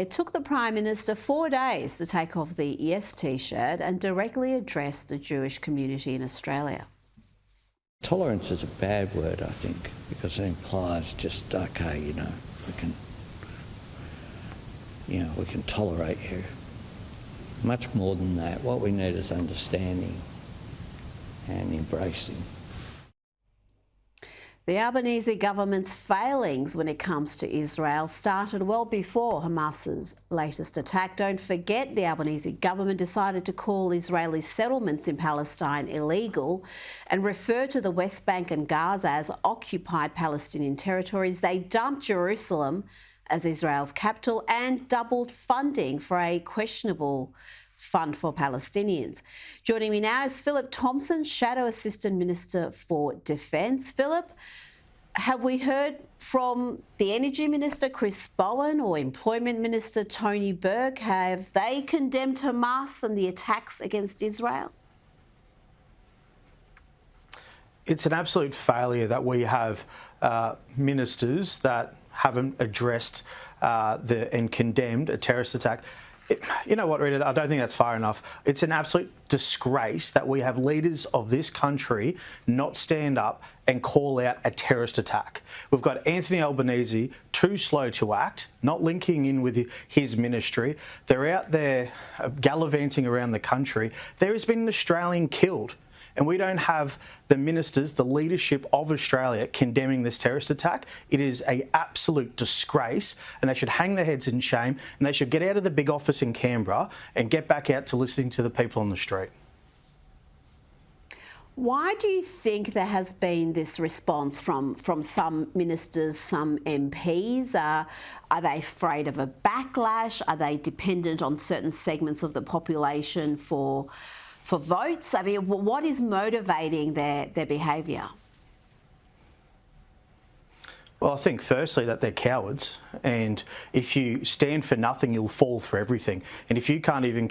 It took the Prime Minister 4 days to take off the Yes T-shirt and directly address the Jewish community in Australia. Tolerance is a bad word, I think, because it implies just, okay, we can tolerate you. Much more than that. What we need is understanding and embracing. The Albanese government's failings when it comes to Israel started well before Hamas's latest attack. Don't forget, the Albanese government decided to call Israeli settlements in Palestine illegal and refer to the West Bank and Gaza as occupied Palestinian territories. They dumped Jerusalem as Israel's capital and doubled funding for a questionable fund for Palestinians. Joining me now is Philip Thompson, Shadow Assistant Minister for Defence. Philip, have we heard from the Energy Minister, Chris Bowen, or Employment Minister, Tony Burke? Have they condemned Hamas and the attacks against Israel? It's an absolute failure that we have ministers that haven't addressed and condemned a terrorist attack. You know what, Rita, I don't think that's far enough. It's an absolute disgrace that we have leaders of this country not stand up and call out a terrorist attack. We've got Anthony Albanese too slow to act, not linking in with his ministry. They're out there gallivanting around the country. There has been an Australian killed. And we don't have the ministers, the leadership of Australia condemning this terrorist attack. It is an absolute disgrace, and they should hang their heads in shame, and they should get out of the big office in Canberra and get back out to listening to the people on the street. Why do you think there has been this response from some ministers, some MPs? Are they afraid of a backlash? Are they dependent on certain segments of the population for votes? I mean, what is motivating their behaviour? Well, I think firstly that they're cowards, and if you stand for nothing, you'll fall for everything. And if you can't even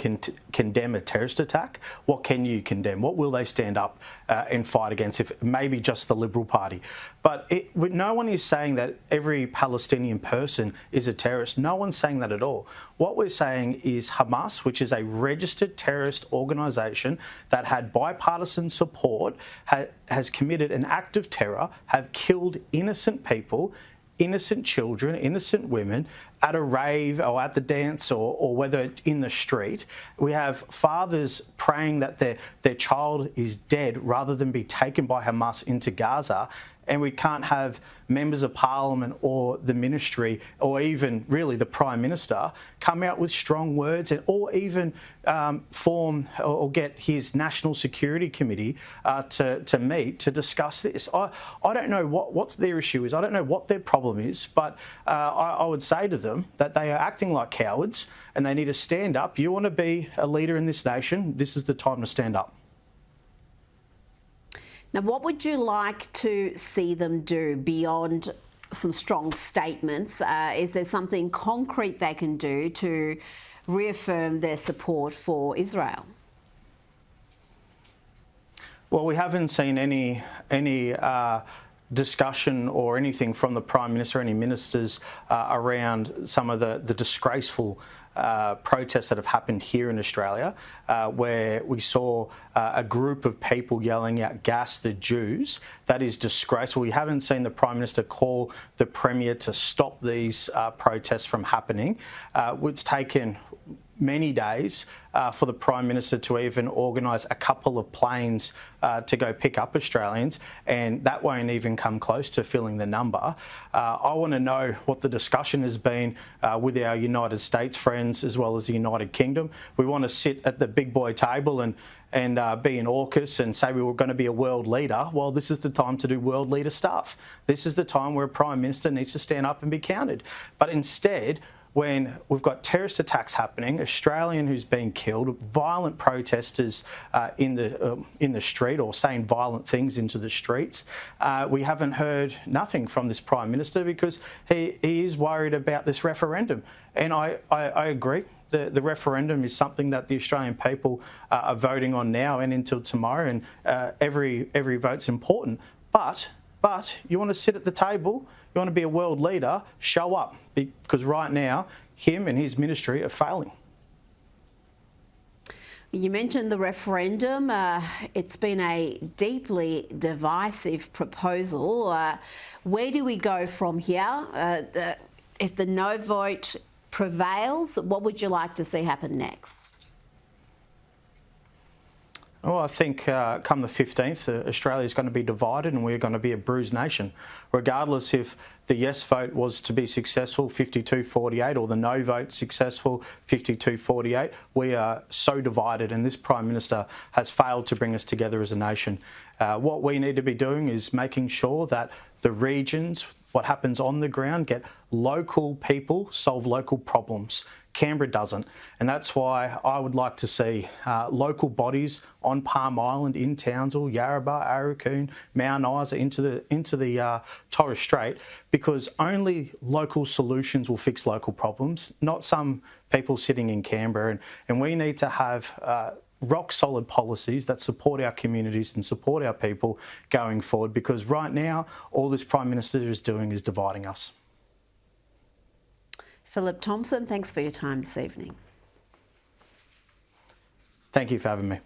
condemn a terrorist attack, what can you condemn? What will they stand up and fight against? If maybe just the Liberal Party. But no one is saying that every Palestinian person is a terrorist. No one's saying that at all. What we're saying is Hamas, which is a registered terrorist organisation that had bipartisan support, has committed an act of terror, have killed innocent people, innocent children, innocent women at a rave or at the dance or whether in the street. We have fathers praying that their child is dead rather than be taken by Hamas into Gaza. And we can't have members of parliament or the ministry or even really the Prime Minister come out with strong words or even form or get his National Security Committee to meet to discuss this. I don't know what their issue is. I don't know what their problem is, but I would say to them that they are acting like cowards and they need to stand up. You want to be a leader in this nation, this is the time to stand up. Now, what would you like to see them do beyond some strong statements? Is there something concrete they can do to reaffirm their support for Israel? Well, we haven't seen any discussion or anything from the Prime Minister, any ministers around some of the disgraceful protests that have happened here in Australia, where we saw a group of people yelling out, "Gas the Jews." That is disgraceful. We haven't seen the Prime Minister call the Premier to stop these protests from happening. It's taken many days for the Prime Minister to even organise a couple of planes to go pick up Australians, and that won't even come close to filling the number. I want to know what the discussion has been with our United States friends as well as the United Kingdom. We want to sit at the big boy table and be an AUKUS and say we were going to be a world leader. Well, this is the time to do world leader stuff. This is the time where a Prime Minister needs to stand up and be counted. But instead, when we've got terrorist attacks happening, Australian who's being killed, violent protesters in the street or saying violent things into the streets, we haven't heard nothing from this Prime Minister because he is worried about this referendum. And I agree. The referendum is something that the Australian people are voting on now and until tomorrow, and every vote's important. But But you want to sit at the table, you want to be a world leader, show up, because right now, him and his ministry are failing. You mentioned the referendum. It's been a deeply divisive proposal. Where do we go from here? If the no vote prevails, what would you like to see happen next? Well, I think come the 15th, Australia is going to be divided and we're going to be a bruised nation. Regardless if the yes vote was to be successful, 52-48, or the no vote successful, 52-48, we are so divided and this Prime Minister has failed to bring us together as a nation. What we need to be doing is making sure that the regions, what happens on the ground, get local people solve local problems. Canberra doesn't, and that's why I would like to see local bodies on Palm Island, in Townsville, Yarrabah, Arakoon, Mount Isa, into the Torres Strait, because only local solutions will fix local problems, not some people sitting in Canberra. And we need to have rock solid policies that support our communities and support our people going forward, because right now all this Prime Minister is doing is dividing us. Philip Thompson, thanks for your time this evening. Thank you for having me.